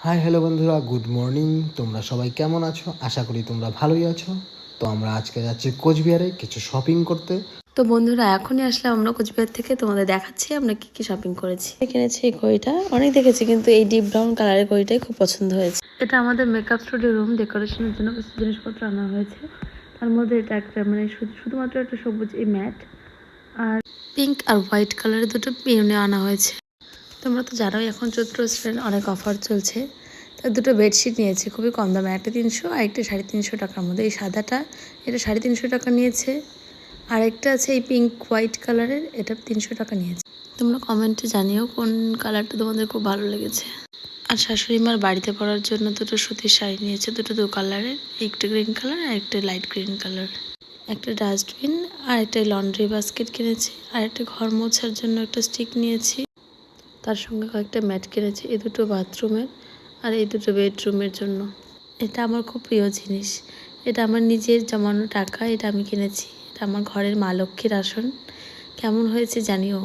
Hi hello বন্ধুরা, good morning. তোমরা সবাই কেমন আছো? আশা করি তোমরা ভালোই আছো। তো আমরা আজকে যাচ্ছি কোচবিহারে কিছু শপিং করতে। তো বন্ধুরা, এখনই আসলাম আমরা কোচবিহার থেকে। তোমাদের দেখাচ্ছি আমরা কি কি শপিং করেছি। কিনেছি এই ঘড়িটা, অনেক দেখেছি কিন্তু এই ডিপ ব্রাউন কালারের ঘড়িটাই খুব পছন্দ হয়েছে। এটা আমাদের মেকআপ স্টুডিও রুম ডেকোরেশনের জন্য কিছু জিনিসপত্র আনা হয়েছে। তার মধ্যে এটা একটা মানে শুধুমাত্র একটা সবুজ এই ম্যাট আর পিঙ্ক আর হোয়াইট কালারের দুটো পিওনে আনা হয়েছে। তোমরা তো জানোই এখন চৈত্র সেল অনেক অফার চলছে। তার দুটো বেডশিট নিয়েছি খুবই কম দামে, একটা 300 আর একটা 350 টাকার মধ্যে। এই সাদাটা এটা 350 টাকা নিয়েছে, আর একটা আছে এই পিঙ্ক হোয়াইট কালারের, এটা 300 টাকা নিয়েছে। তোমরা কমেন্টে জানিও কোন কালারটা তোমাদের খুব ভালো লেগেছে। আর শাশুড়ি মার বাড়িতে পরার জন্য দুটো সুতির শাড়ি নিয়েছে, দুটো দু কালারের, একটা গ্রিন কালার আর একটা লাইট গ্রিন কালার। একটা ডাস্টবিন আর একটা লন্ড্রি বাস্কেট কিনেছি, আর একটা ঘর মোছার জন্য একটা স্টিক নিয়েছি। তার সঙ্গে কয়েকটা ম্যাট কিনেছি, এই দুটো বাথরুমের আর এই দুটো বেডরুমের জন্য। এটা আমার খুব প্রিয় জিনিস, এটা আমার নিজের জমানো টাকা, এটা আমি কিনেছি। এটা আমার ঘরের মা লক্ষ্মীর আসন। কেমন হয়েছে জানিও।